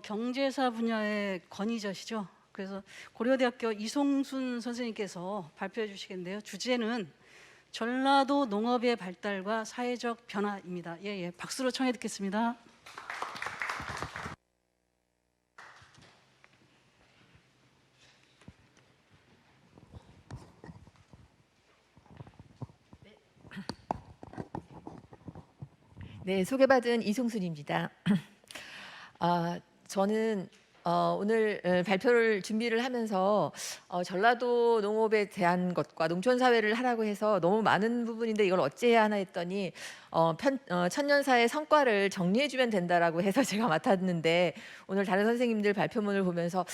경제사 분야의 권위자시죠. 그래서 고려대학교 이송순 선생님께서 발표해 주시겠는데요. 주제는 전라도 농업의 발달과 사회적 변화입니다. 예, 박수로 청해 듣겠습니다. 네, 소개받은 이송순입니다. 저는 오늘 발표를 준비를 하면서 전라도 농업에 대한 것과 농촌 사회를 하라고 해서 너무 많은 부분인데 이걸 어찌해야 하나 했더니 천년사의 성과를 정리해주면 된다라고 해서 제가 맡았는데, 오늘 다른 선생님들 발표문을 보면서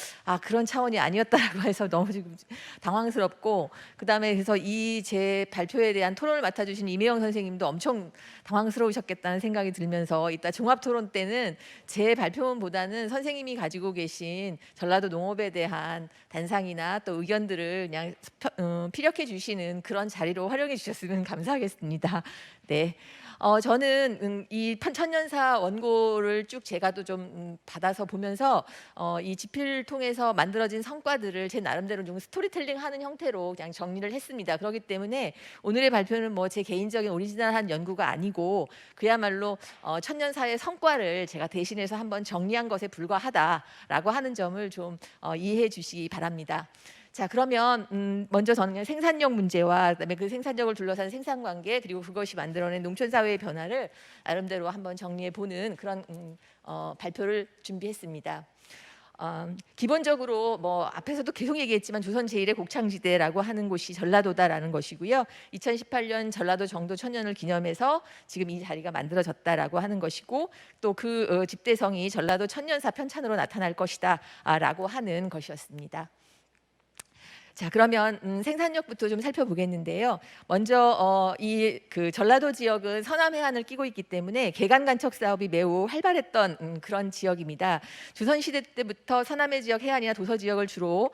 그런 차원이 아니었다라고 해서 너무 지금 당황스럽고, 그다음에 그래서 이 제 발표에 대한 토론을 맡아주신 이매영 선생님도 엄청 당황스러우셨겠다는 생각이 들면서, 이따 종합 토론 때는 제 발표문보다는 선생님이 가지고 계신 전라도 농업에 대한 단상이나 또 의견들을 그냥 피력해 주시는 그런 자리로 활용해 주셨으면 감사하겠습니다. 네. 저는 이 천년사 원고를 쭉 제가 또 좀 받아서 보면서 이 집필을 통해서 만들어진 성과들을 제 나름대로 좀 스토리텔링하는 형태로 그냥 정리를 했습니다. 그렇기 때문에 오늘의 발표는 뭐 제 개인적인 오리지널한 연구가 아니고 그야말로 천년사의 성과를 제가 대신해서 한번 정리한 것에 불과하다라고 하는 점을 좀 이해해 주시기 바랍니다. 자, 그러면 먼저 저는 생산력 문제와 그다음에 그 생산력을 둘러싼 생산관계, 그리고 그것이 만들어낸 농촌 사회의 변화를 나름대로 한번 정리해 보는 그런 발표를 준비했습니다. 기본적으로 뭐 앞에서도 계속 얘기했지만 조선 제1의 곡창지대라고 하는 곳이 전라도다라는 것이고요. 2018년 전라도 정도 천년을 기념해서 지금 이 자리가 만들어졌다라고 하는 것이고, 또 그 집대성이 전라도 천년사 편찬으로 나타날 것이다라고 하는 것이었습니다. 자, 그러면 생산력부터 좀 살펴보겠는데요. 먼저 이 전라도 지역은 서남 해안을 끼고 있기 때문에 개간 간척 사업이 매우 활발했던 그런 지역입니다. 조선 시대 때부터 서남해 지역 해안이나 도서 지역을 주로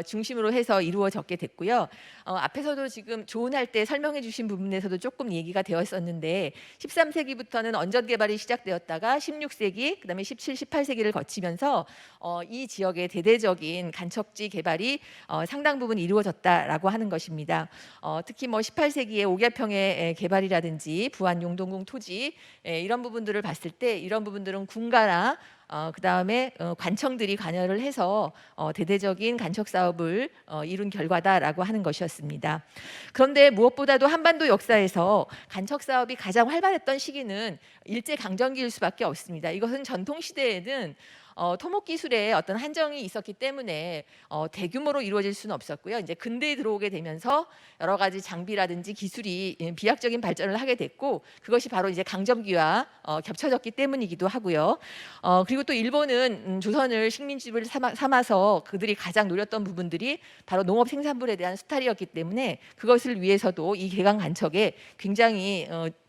중심으로 해서 이루어졌게 됐고요. 앞에서도 지금 조은할 때 설명해 주신 부분에서도 조금 얘기가 되었었는데, 13세기부터는 언전 개발이 시작되었다가 16세기, 그다음에 17, 18세기를 거치면서 이 지역의 대대적인 간척지 개발이 상당 부분 이루어졌다라고 하는 것입니다. 특히 뭐 18세기에 옥야평의 개발이라든지 부안 용동궁 토지 이런 부분들을 봤을 때, 이런 부분들은 군가나 그다음에 관청들이 관여를 해서 대대적인 간척 사업을 이룬 결과다라고 하는 것이었습니다. 그런데 무엇보다도 한반도 역사에서 간척 사업이 가장 활발했던 시기는 일제 강점기일 수밖에 없습니다. 이것은 전통 시대에는 토목 기술에 어떤 한정이 있었기 때문에 대규모로 이루어질 수는 없었고요. 이제 근대에 들어오게 되면서 여러 가지 장비라든지 기술이 비약적인 발전을 하게 됐고, 그것이 바로 이제 강점기와 겹쳐졌기 때문이기도 하고요. 그리고 또 일본은 조선을 식민지를 삼아서 그들이 가장 노렸던 부분들이 바로 농업 생산물에 대한 수탈이었기 때문에 그것을 위해서도 이 개간 간척에 굉장히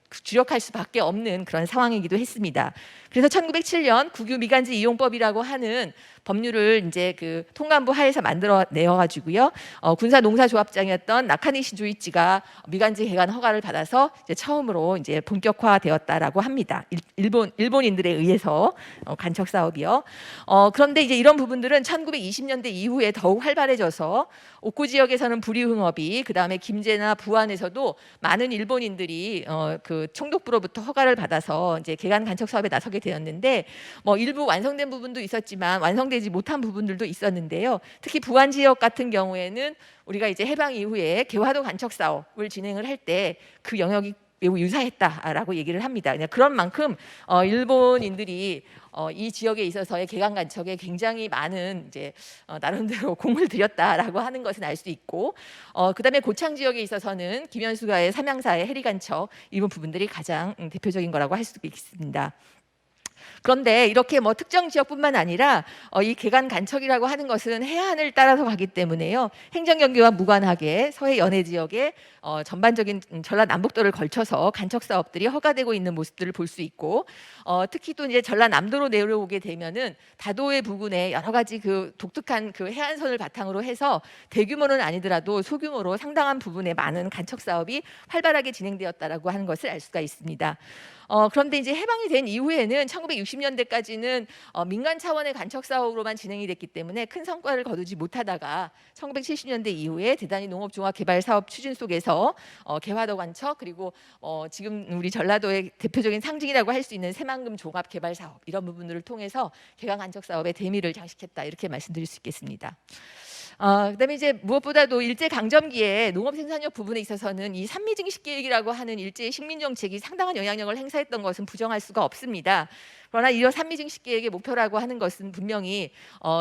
주력할 수밖에 없는 그런 상황이기도 했습니다. 그래서 1907년 국유 미간지 이용법이라고 하는 법률을 이제 그 통감부 하에서 만들어 내어 가지고요. 군사 농사 조합장이었던 나카니시 조이치가 미간지 개간 허가를 받아서 이제 처음으로 이제 본격화되었다라고 합니다. 일본인들에 의해서 간척 사업이요. 그런데 이제 이런 부분들은 1920년대 이후에 더욱 활발해져서 옥구 지역에서는 부리흥업이, 그다음에 김제나 부안에서도 많은 일본인들이 그 총독부로부터 허가를 받아서 이제 개간 간척 사업에 나서게 되었는데, 뭐 일부 완성된 부분도 있었지만 완성되지 못한 부분들도 있었는데요. 특히 부안 지역 같은 경우에는 우리가 이제 해방 이후에 개화도 간척 사업을 진행을 할 때 그 영역이 매우 유사했다라고 얘기를 합니다. 그런 만큼 일본인들이 이 지역에 있어서의 개간 간척에 굉장히 많은 이제 나름대로 공을 들였다라고 하는 것은 알 수 있고, 그다음에 고창 지역에 있어서는 김현수가의 삼양사의 해리 간척 이런 부분들이 가장 대표적인 거라고 할 수 있습니다. 그런데 이렇게 뭐 특정 지역뿐만 아니라 이 개간 간척이라고 하는 것은 해안을 따라서 가기 때문에요. 행정 경계와 무관하게 서해 연해 지역에 전반적인 전라남북도를 걸쳐서 간척 사업들이 허가되고 있는 모습들을 볼 수 있고, 특히 또 이제 전라남도로 내려오게 되면은 다도해 부근에 여러 가지 그 독특한 그 해안선을 바탕으로 해서 대규모는 아니더라도 소규모로 상당한 부분에 많은 간척 사업이 활발하게 진행되었다라고 하는 것을 알 수가 있습니다. 그런데 이제 해방이 된 이후에는 1960년대까지는 민간 차원의 간척 사업으로만 진행이 됐기 때문에 큰 성과를 거두지 못하다가 1970년대 이후에 대단히 농업종합개발사업 추진 속에서 개화도 간척 그리고 지금 우리 전라도의 대표적인 상징이라고 할 수 있는 새만금 종합개발사업 이런 부분들을 통해서 개강 간척 사업의 대미를 장식했다 이렇게 말씀드릴 수 있겠습니다. 그다음에 이제 무엇보다도 일제 강점기에 농업 생산력 부분에 있어서는 이 삼미증식 계획이라고 하는 일제의 식민 정책이 상당한 영향력을 행사했던 것은 부정할 수가 없습니다. 그러나 이런 삼미증식 계획의 목표라고 하는 것은 분명히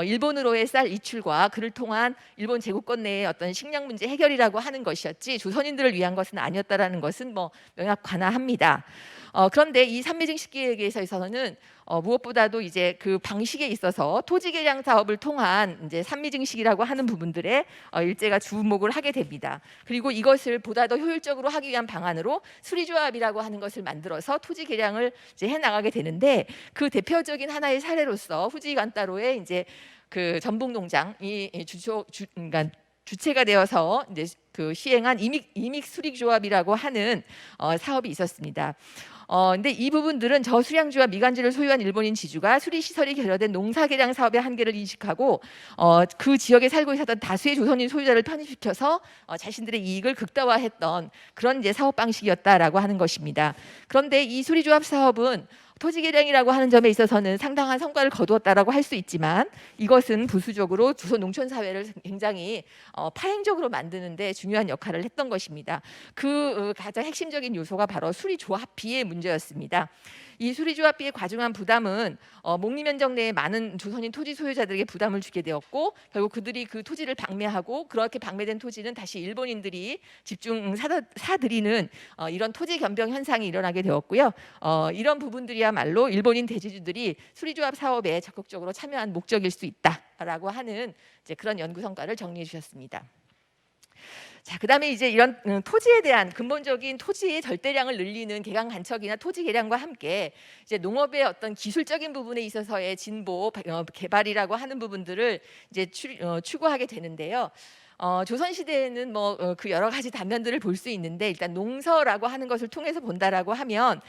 일본으로의 쌀 이출과 그를 통한 일본 제국권 내의 어떤 식량 문제 해결이라고 하는 것이었지 조선인들을 위한 것은 아니었다라는 것은 뭐 명확관화합니다. 그런데 이 삼미증식 계획에 있어서는 무엇보다도 이제 그 방식에 있어서 토지 개량 사업을 통한 이제 삼미증식이라고 하는 부분들에 일제가 주목을 하게 됩니다. 그리고 이것을 보다 더 효율적으로 하기 위한 방안으로 수리조합이라고 하는 것을 만들어서 토지 개량을 이제 해 나가게 되는데 그 대표적인 하나의 사례로서 후지 간따로의 이제 그 전북농장이 그러니까 주체가 되어서 이제 그 시행한 이믹 수리조합이라고 하는 사업이 있었습니다. 근데 이 부분들은 저수량주와 미간지를 소유한 일본인 지주가 수리 시설이 결여된 농사 개량 사업의 한계를 인식하고 그 지역에 살고 있었던 다수의 조선인 소유자를 편입시켜서 자신들의 이익을 극대화했던 그런 이제 사업 방식이었다라고 하는 것입니다. 그런데 이 수리조합 사업은 토지 개량이라고 하는 점에 있어서는 상당한 성과를 거두었다라고 할 수 있지만 이것은 부수적으로 조선 농촌 사회를 굉장히 파행적으로 만드는데 중요한 역할을 했던 것입니다. 그 가장 핵심적인 요소가 바로 수리조합비의 문제였습니다. 이 수리조합비의 과중한 부담은 목리면적 내에 많은 조선인 토지 소유자들에게 부담을 주게 되었고 결국 그들이 그 토지를 방매하고 그렇게 방매된 토지는 다시 일본인들이 집중 사들이는 이런 토지 겸병 현상이 일어나게 되었고요. 이런 부분들이야말로 일본인 대지주들이 수리조합 사업에 적극적으로 참여한 목적일 수 있다라고 하는 이제 그런 연구 성과를 정리해 주셨습니다. 자, 그다음에 이제 이런 토지에 대한 근본적인 토지의 절대량을 늘리는 개강 간척이나 토지 개량과 함께 이제 농업의 어떤 기술적인 부분에 있어서의 진보 개발이라고 하는 부분들을 이제 추구하게 되는데요. 조선 시대에는 뭐 그 여러 가지 단면들을 볼 수 있는데 일단 농서라고 하는 것을 통해서 본다라고 하면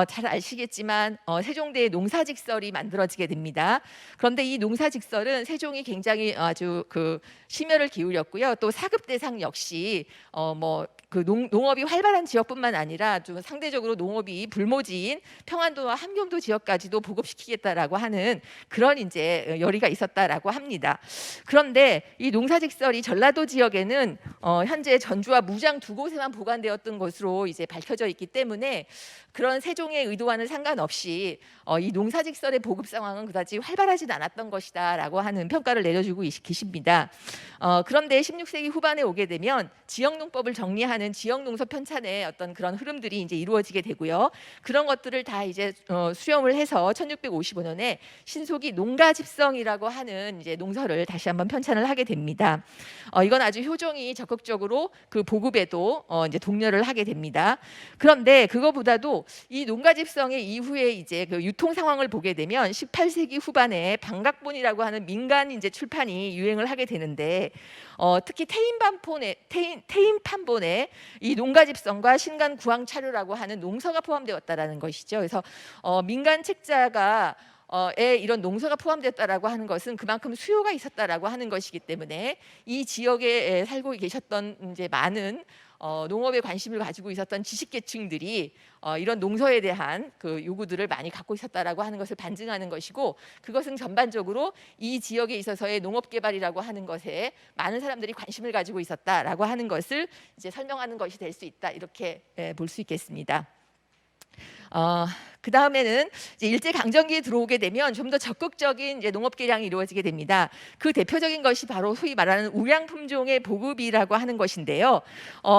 잘 아시겠지만 세종대에 농사직설이 만들어지게 됩니다. 그런데 이 농사직설은 세종이 굉장히 아주 그 심혈을 기울였고요. 또 사급 대상 역시 뭐 그 농업이 활발한 지역뿐만 아니라 좀 상대적으로 농업이 불모지인 평안도와 함경도 지역까지도 보급시키겠다라고 하는 그런 이제 열의가 있었다라고 합니다. 그런데 이 농사직설이 전라도 지역에는 현재 전주와 무장 두 곳에만 보관되었던 것으로 이제 밝혀져 있기 때문에 그런 세종의 의도와는 상관없이 이 농사직설의 보급 상황은 그다지 활발하진 않았던 것이다라고 하는 평가를 내려주고 계십니다. 그런데 16세기 후반에 오게 되면 지역농법을 정리하는 지역농서 편찬의 어떤 그런 흐름들이 이제 이루어지게 되고요. 그런 것들을 다 이제 수렴을 해서 1655년에 신속이 농가집성이라고 하는 이제 농서를 다시 한번 편찬을 하게 됩니다. 이건 아주 효종이 적극적으로 그 보급에도 이제 독려를 하게 됩니다. 그런데 그거보다도 이 농가집성의 이후에 이제 그 유통 상황을 보게 되면 18세기 후반에 방각본이라고 하는 민간 이제 출판이 유행을 하게 되는데 특히 태인판본에 이 농가집성과 신간 구황차류라고 하는 농서가 포함되었다라는 것이죠. 그래서 민간 책자가 에 이런 농서가 포함되었다라고 하는 것은 그만큼 수요가 있었다라고 하는 것이기 때문에 이 지역에 살고 계셨던 이제 많은 농업에 관심을 가지고 있었던 지식계층들이 이런 농서에 대한 그 요구들을 많이 갖고 있었다라고 하는 것을 반증하는 것이고 그것은 전반적으로 이 지역에 있어서의 농업 개발이라고 하는 것에 많은 사람들이 관심을 가지고 있었다라고 하는 것을 이제 설명하는 것이 될 수 있다 이렇게 볼 수 있겠습니다. 그 다음에는 일제 강점기에 들어오게 되면 좀 더 적극적인 이제 농업 개량이 이루어지게 됩니다. 그 대표적인 것이 바로 소위 말하는 우량 품종의 보급이라고 하는 것인데요.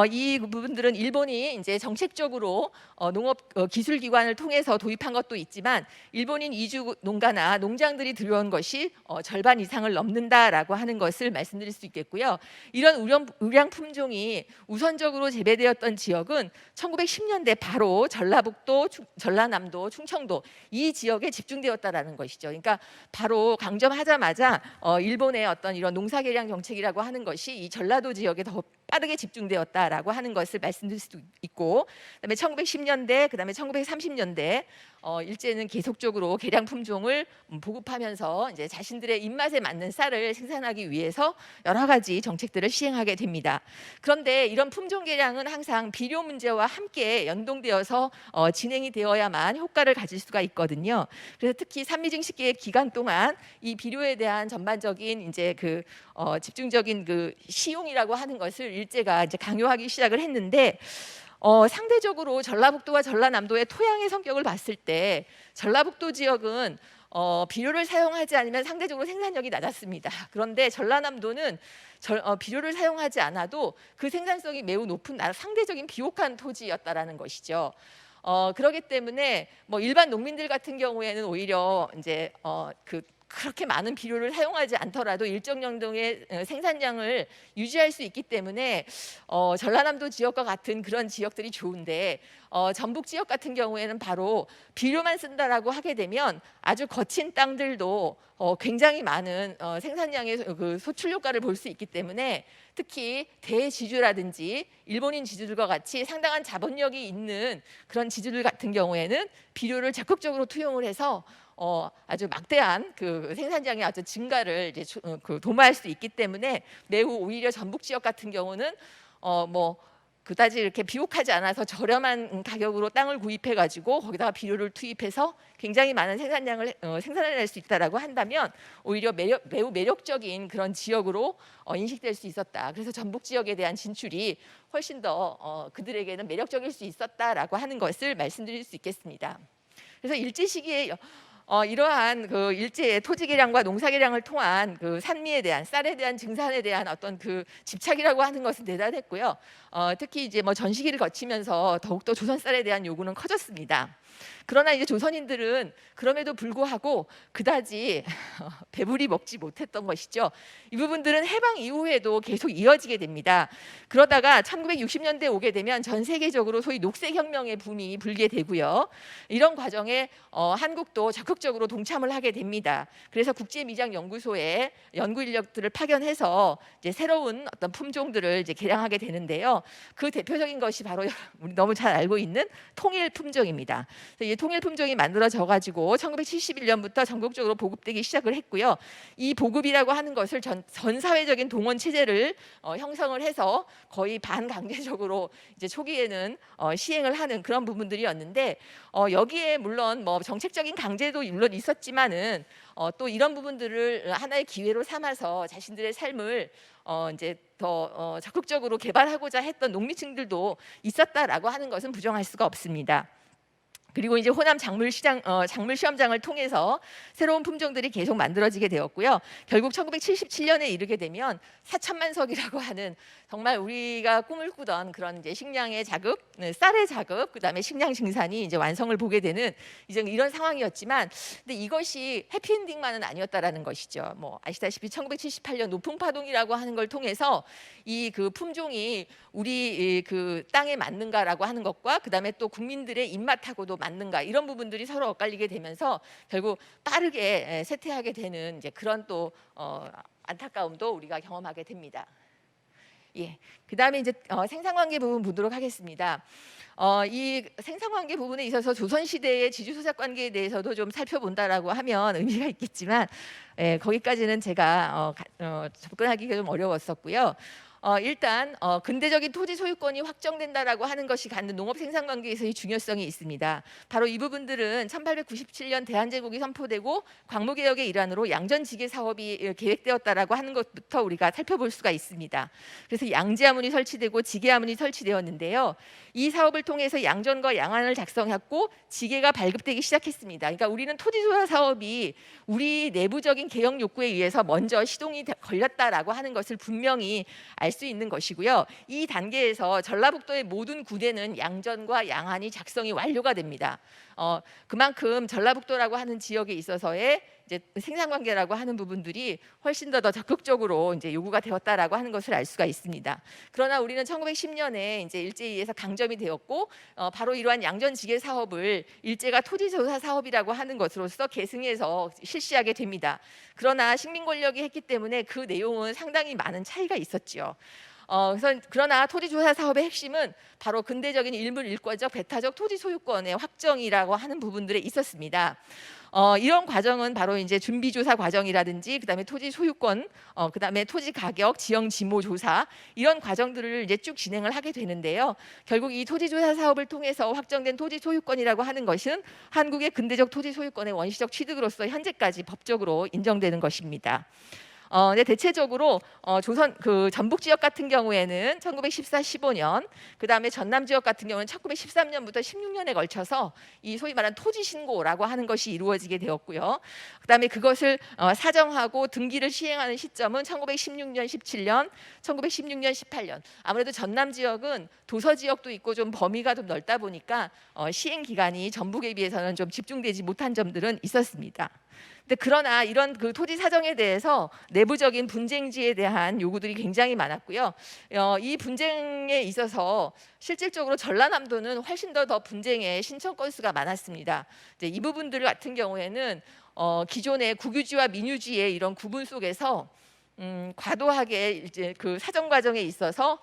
이 부분들은 일본이 이제 정책적으로 농업 기술 기관을 통해서 도입한 것도 있지만 일본인 이주 농가나 농장들이 들여온 것이 절반 이상을 넘는다라고 하는 것을 말씀드릴 수 있겠고요. 이런 우량 품종이 우선적으로 재배되었던 지역은 1910년대 바로 전라북도, 전라남도, 충청도 이 지역에 집중되었다라는 것이죠. 그러니까 바로 강점하자마자 일본의 어떤 이런 농사 개량 정책이라고 하는 것이 이 전라도 지역에 더 빠르게 집중되었다라고 하는 것을 말씀드릴 수도 있고, 그다음에 1910년대, 그다음에 1930년대 일제는 계속적으로 개량 품종을 보급하면서 이제 자신들의 입맛에 맞는 쌀을 생산하기 위해서 여러 가지 정책들을 시행하게 됩니다. 그런데 이런 품종 개량은 항상 비료 문제와 함께 연동되어서 진행이 되어야만 효과를 가질 수가 있거든요. 그래서 특히 산미증식기의 기간 동안 이 비료에 대한 전반적인 이제 그 집중적인 그 시용이라고 하는 것을 일제가 이제 강요하기 시작을 했는데, 상대적으로 전라북도와 전라남도의 토양의 성격을 봤을 때 전라북도 지역은 비료를 사용하지 않으면 상대적으로 생산력이 낮았습니다. 그런데 전라남도는 비료를 사용하지 않아도 그 생산성이 매우 높은 상대적인 비옥한 토지였다라는 것이죠. 그렇기 때문에 뭐 일반 농민들 같은 경우에는 오히려 이제 그렇게 많은 비료를 사용하지 않더라도 일정 정도의 생산량을 유지할 수 있기 때문에 전라남도 지역과 같은 그런 지역들이 좋은데, 전북 지역 같은 경우에는 바로 비료만 쓴다라고 하게 되면 아주 거친 땅들도 굉장히 많은 생산량의 그 소출 효과를 볼 수 있기 때문에, 특히 대지주라든지 일본인 지주들과 같이 상당한 자본력이 있는 그런 지주들 같은 경우에는 비료를 적극적으로 투용을 해서 아주 막대한 그 생산량의 아주 증가를 이제 도모할 수 있기 때문에, 매우 오히려 전북 지역 같은 경우는 뭐 그다지 이렇게 비옥하지 않아서 저렴한 가격으로 땅을 구입해 가지고 거기다가 비료를 투입해서 굉장히 많은 생산량을 생산해낼 수 있다라고 한다면 오히려 매우 매력적인 그런 지역으로 인식될 수 있었다. 그래서 전북 지역에 대한 진출이 훨씬 더 그들에게는 매력적일 수 있었다라고 하는 것을 말씀드릴 수 있겠습니다. 그래서 일제 시기에 이러한 그 일제의 토지 개량과 농사 개량을 통한 그 산미에 대한, 쌀에 대한 증산에 대한 어떤 그 집착이라고 하는 것은 대단했고요. 특히 이제 뭐 전시기를 거치면서 더욱더 조선 쌀에 대한 요구는 커졌습니다. 그러나 이제 조선인들은 그럼에도 불구하고 그다지 배불리 먹지 못했던 것이죠. 이 부분들은 해방 이후에도 계속 이어지게 됩니다. 그러다가 1960년대 오게 되면 전 세계적으로 소위 녹색혁명의 붐이 불게 되고요. 이런 과정에 한국도 적극적으로 동참을 하게 됩니다. 그래서 국제미장연구소에 연구 인력들을 파견해서 이제 새로운 어떤 품종들을 이제 개량하게 되는데요. 그 대표적인 것이 바로 우리 너무 잘 알고 있는 통일 품종입니다. 이 통일 품종이 만들어져 가지고 1971년부터 전국적으로 보급되기 시작을 했고요. 이 보급이라고 하는 것을 전 사회적인 동원 체제를 형성을 해서 거의 반강제적으로 이제 초기에는 시행을 하는 그런 부분들이었는데, 여기에 물론 뭐 정책적인 강제도 물론 있었지만은 또 이런 부분들을 하나의 기회로 삼아서 자신들의 삶을 이제 더 적극적으로 개발하고자 했던 농민층들도 있었다라고 하는 것은 부정할 수가 없습니다. 그리고 이제 호남 작물 시험장을 통해서 새로운 품종들이 계속 만들어지게 되었고요. 결국 1977년에 이르게 되면 4천만 석이라고 하는 정말 우리가 꿈을 꾸던 그런 이제 식량의 자급, 쌀의 자급, 그다음에 식량 증산이 이제 완성을 보게 되는 이제 이런 상황이었지만, 근데 이것이 해피엔딩만은 아니었다라는 것이죠. 뭐 아시다시피 1978년 노풍 파동이라고 하는 걸 통해서 이 그 품종이 우리 그 땅에 맞는가라고 하는 것과 그다음에 또 국민들의 입맛하고도 맞는가, 이런 부분들이 서로 엇갈리게 되면서 결국 빠르게 쇠퇴하게 되는 이제 그런 또 안타까움도 우리가 경험하게 됩니다. 예, 그다음에 이제 생산관계 부분 보도록 하겠습니다. 이 생산관계 부분에 있어서 조선시대의 지주소작 관계에 대해서도 좀 살펴본다라고 하면 의미가 있겠지만, 거기까지는 제가 접근하기가 좀 어려웠었고요. 일단 근대적인 토지 소유권이 확정된다라고 하는 것이 갖는 농업 생산 관계에서의 중요성이 있습니다. 바로 이 부분들은 1897년 대한제국이 선포되고 광무개혁의 일환으로 양전지계 사업이 계획되었다라고 하는 것부터 우리가 살펴볼 수가 있습니다. 그래서 양지하문이 설치되고 지계하문이 설치되었는데요. 이 사업을 통해서 양전과 양안을 작성했고 지계가 발급되기 시작했습니다. 그러니까 우리는 토지조사 사업이 우리 내부적인 개혁 욕구에 의해서 먼저 시동이 걸렸다라고 하는 것을 분명히 알 수 있는 것이고요. 이 단계에서 전라북도의 모든 구대는 양전과 양안이 작성이 완료가 됩니다. 그만큼 전라북도라고 하는 지역에 있어서의 이제 생산관계라고 하는 부분들이 훨씬 더 적극적으로 이제 요구가 되었다라고 하는 것을 알 수가 있습니다. 그러나 우리는 1910년에 이제 일제에 의해서 강점이 되었고, 바로 이러한 양전지계 사업을 일제가 토지조사 사업이라고 하는 것으로서 계승해서 실시하게 됩니다. 그러나 식민 권력이 했기 때문에 그 내용은 상당히 많은 차이가 있었죠. 그러나 토지조사 사업의 핵심은 바로 근대적인 일물일과적 배타적 토지 소유권의 확정이라고 하는 부분들에 있었습니다. 이런 과정은 바로 이제 준비조사 과정이라든지 그다음에 토지 소유권, 그다음에 토지 가격, 지형 지모 조사 이런 과정들을 이제 쭉 진행을 하게 되는데요. 결국 이 토지조사 사업을 통해서 확정된 토지 소유권이라고 하는 것은 한국의 근대적 토지 소유권의 원시적 취득으로서 현재까지 법적으로 인정되는 것입니다. 근데 대체적으로 조선 그 전북 지역 같은 경우에는 1914, 15년, 그다음에 전남 지역 같은 경우는 1913년부터 16년에 걸쳐서 이 소위 말하는 토지 신고라고 하는 것이 이루어지게 되었고요. 그다음에 그것을 사정하고 등기를 시행하는 시점은 1916년, 17년, 1916년, 18년. 아무래도 전남 지역은 도서 지역도 있고 좀 범위가 좀 넓다 보니까 시행 기간이 전북에 비해서는 좀 집중되지 못한 점들은 있었습니다. 근데 그러나 이런 그 토지 사정에 대해서 내부적인 분쟁지에 대한 요구들이 굉장히 많았고요. 이 분쟁에 있어서 실질적으로 전라남도는 훨씬 더 분쟁의 신청 건수가 많았습니다. 이제 이 부분들 같은 경우에는 기존의 국유지와 민유지의 이런 구분 속에서 과도하게 이제 그 사정 과정에 있어서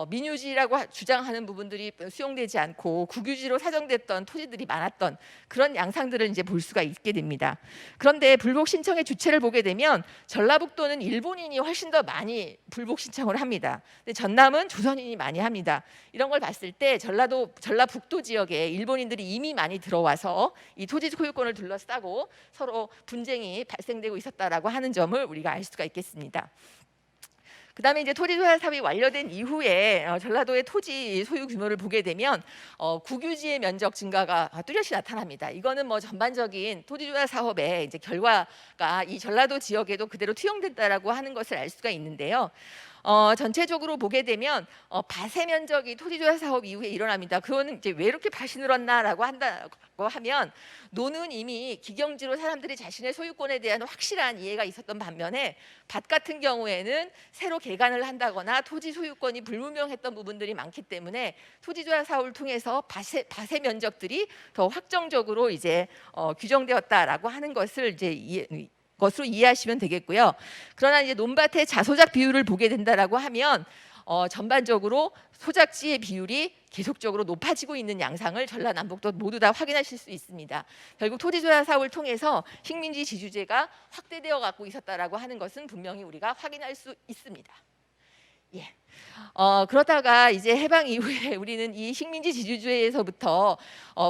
민유지라고 주장하는 부분들이 수용되지 않고 국유지로 사정됐던 토지들이 많았던 그런 양상들을 이제 볼 수가 있게 됩니다. 그런데 불복 신청의 주체를 보게 되면 전라북도는 일본인이 훨씬 더 많이 불복 신청을 합니다. 근데 전남은 조선인이 많이 합니다. 이런 걸 봤을 때 전라북도 지역에 일본인들이 이미 많이 들어와서 이 토지 소유권을 둘러싸고 서로 분쟁이 발생되고 있었다라고 하는 점을 우리가 알 수가 있겠습니다. 그다음에 이제 토지조사 사업이 완료된 이후에 전라도의 토지 소유 규모를 보게 되면 국유지의 면적 증가가 뚜렷이 나타납니다. 이거는 뭐 전반적인 토지조사 사업의 이제 결과가 이 전라도 지역에도 그대로 투영된다라고 하는 것을 알 수가 있는데요. 전체적으로 보게 되면 밭의 면적이 토지조사 사업 이후에 일어납니다. 그거는 이제 왜 이렇게 밭이 늘었나라고 한다고 하면 노는 이미 기경지로 사람들이 자신의 소유권에 대한 확실한 이해가 있었던 반면에 밭 같은 경우에는 새로 개간을 한다거나 토지 소유권이 불분명했던 부분들이 많기 때문에 토지조사 사업을 통해서 밭의 면적들이 더 확정적으로 이제 규정되었다라고 하는 것을 이제 것으로 이해하시면 되겠고요. 그러나 이제 논밭의 자소작 비율을 보게 된다라고 하면 전반적으로 소작지의 비율이 계속적으로 높아지고 있는 양상을 전라남북도 모두 다 확인하실 수 있습니다. 결국 토지조사 사업을 통해서 식민지 지주제가 확대되어 갖고 있었다라고 하는 것은 분명히 우리가 확인할 수 있습니다. 예. 그러다가 이제 해방 이후에 우리는 이 식민지 지주주의에서부터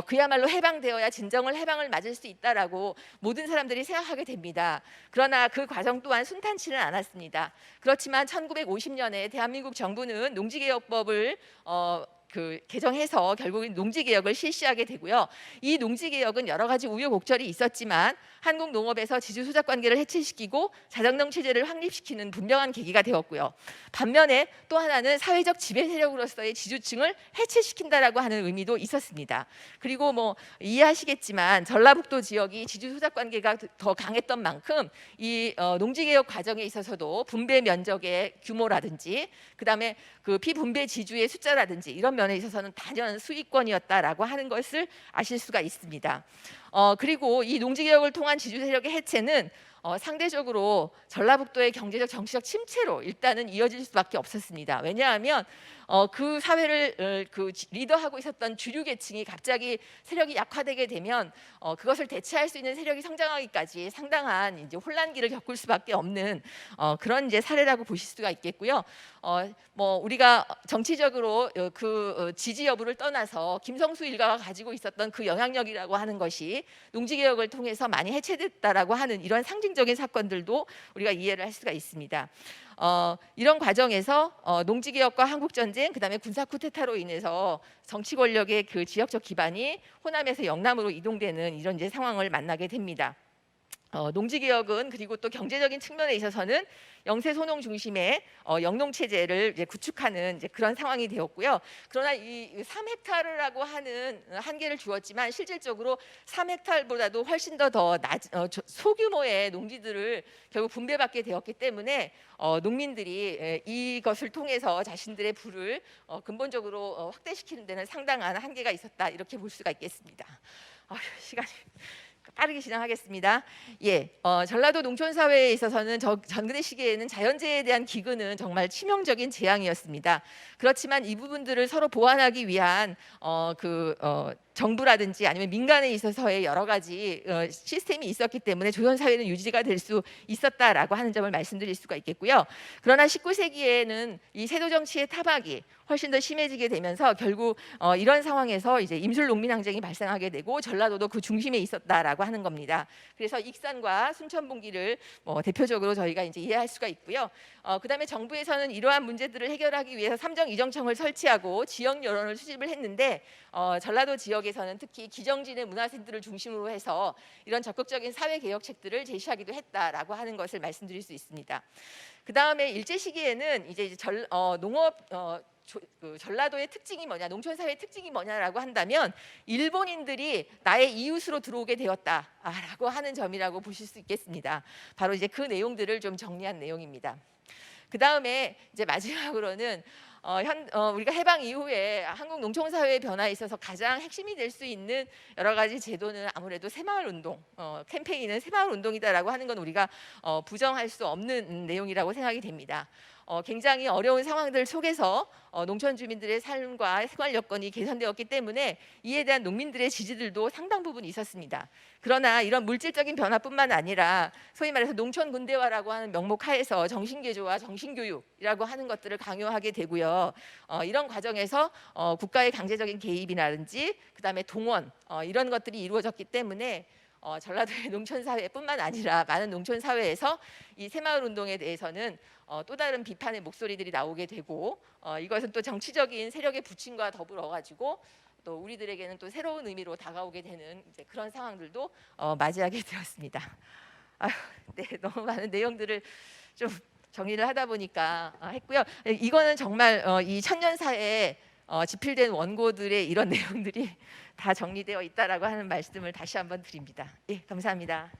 그야말로 해방되어야 진정을 해방을 맞을 수 있다라고 모든 사람들이 생각하게 됩니다. 그러나 그 과정 또한 순탄치는 않았습니다. 그렇지만 1950년에 대한민국 정부는 농지개혁법을 개정해서 결국은 농지개혁을 실시하게 되고요. 이 농지개혁은 여러 가지 우여곡절이 있었지만 한국 농업에서 지주소작 관계를 해체시키고 자정농 체제를 확립시키는 분명한 계기가 되었고요. 반면에 또 하나는 사회적 지배 세력으로서의 지주층을 해체시킨다라고 하는 의미도 있었습니다. 그리고 뭐 이해하시겠지만 전라북도 지역이 지주소작 관계가 더 강했던 만큼 이 농지개혁 과정에 있어서도 분배 면적의 규모라든지 그다음에 그 피분배 지주의 숫자라든지 이런 면에 있어서는 단연 수익권이었다라고 하는 것을 아실 수가 있습니다. 그리고 이 농지개혁을 통한 지주 세력의 해체는 상대적으로 전라북도의 경제적 정치적 침체로 일단은 이어질 수밖에 없었습니다. 왜냐하면 그 사회를 리더하고 있었던 주류 계층이 갑자기 세력이 약화되게 되면 그것을 대체할 수 있는 세력이 성장하기까지 상당한 이제 혼란기를 겪을 수밖에 없는 그런 이제 사례라고 보실 수가 있겠고요. 뭐 우리가 정치적으로 지지 여부를 떠나서 김성수 일가가 가지고 있었던 그 영향력이라고 하는 것이 농지개혁을 통해서 많이 해체됐다라고 하는 이런 상징적인 사건들도 우리가 이해를 할 수가 있습니다. 이런 과정에서 농지개혁과 한국전쟁 그다음에 군사 쿠데타로 인해서 정치 권력의 그 지역적 기반이 호남에서 영남으로 이동되는 이런 이제 상황을 만나게 됩니다. 농지개혁은 그리고 또 경제적인 측면에 있어서는 영세소농 중심의 영농 체제를 이제 구축하는 이제 그런 상황이 되었고요. 그러나 이 3헥타르라고 하는 한계를 주었지만 실질적으로 3헥타르보다도 훨씬 더 소규모의 농지들을 결국 분배받게 되었기 때문에 농민들이 이것을 통해서 자신들의 부를 근본적으로 확대시키는 데는 상당한 한계가 있었다 이렇게 볼 수가 있겠습니다. 시간이 빠르게 진행하겠습니다. 예, 전라도 농촌 사회에 있어서는 전근의 시기에는 자연재해에 대한 기근은 정말 치명적인 재앙이었습니다. 그렇지만 이 부분들을 서로 보완하기 위한 정부라든지 아니면 민간에 있어서의 여러 가지 시스템이 있었기 때문에 조선 사회는 유지가 될 수 있었다라고 하는 점을 말씀드릴 수가 있겠고요. 그러나 19세기에는 이 세도 정치의 타박이 훨씬 더 심해지게 되면서 결국 이런 상황에서 이제 임술 농민 항쟁이 발생하게 되고 전라도도 그 중심에 있었다라고 하는 겁니다. 그래서 익산과 순천 분기를 대표적으로 저희가 이제 이해할 수가 있고요. 그다음에 정부에서는 이러한 문제들을 해결하기 위해서 삼정 이정청을 설치하고 지역 여론을 수집을 했는데 전라도 지역에서는 특히 기정진의 문화센터를 중심으로 해서 이런 적극적인 사회 개혁책들을 제시하기도 했다라고 하는 것을 말씀드릴 수 있습니다. 그다음에 일제 시기에는 이제 농업 전라도의 특징이 뭐냐, 농촌 사회의 특징이 뭐냐라고 한다면 일본인들이 나의 이웃으로 들어오게 되었다라고 하는 점이라고 보실 수 있겠습니다. 바로 이제 그 내용들을 좀 정리한 내용입니다. 그 다음에 이제 마지막으로는 우리가 해방 이후에 한국 농촌 사회의 변화에 있어서 가장 핵심이 될 수 있는 여러 가지 제도는 아무래도 새마을 운동, 캠페인은 새마을 운동이다라고 하는 건 우리가 부정할 수 없는 내용이라고 생각이 됩니다. 굉장히 어려운 상황들 속에서 농촌 주민들의 삶과 생활 여건이 개선되었기 때문에 이에 대한 농민들의 지지들도 상당 부분 있었습니다. 그러나 이런 물질적인 변화뿐만 아니라 소위 말해서 농촌 군대화라고 하는 명목 하에서 정신개조와 정신교육이라고 하는 것들을 강요하게 되고요. 이런 과정에서 국가의 강제적인 개입이라든지 그다음에 동원 이런 것들이 이루어졌기 때문에 전라도의 농촌 사회뿐만 아니라 많은 농촌 사회에서 이 새마을 운동에 대해서는 또 다른 비판의 목소리들이 나오게 되고 이것은 또 정치적인 세력의 부침과 더불어 가지고 또 우리들에게는 또 새로운 의미로 다가오게 되는 이제 그런 상황들도 맞이하게 되었습니다. 네, 너무 많은 내용들을 좀 정리를 하다 보니까 했고요. 이거는 정말 이 천년사에 집필된 원고들의 이런 내용들이 다 정리되어 있다라고 하는 말씀을 다시 한번 드립니다. 예, 감사합니다.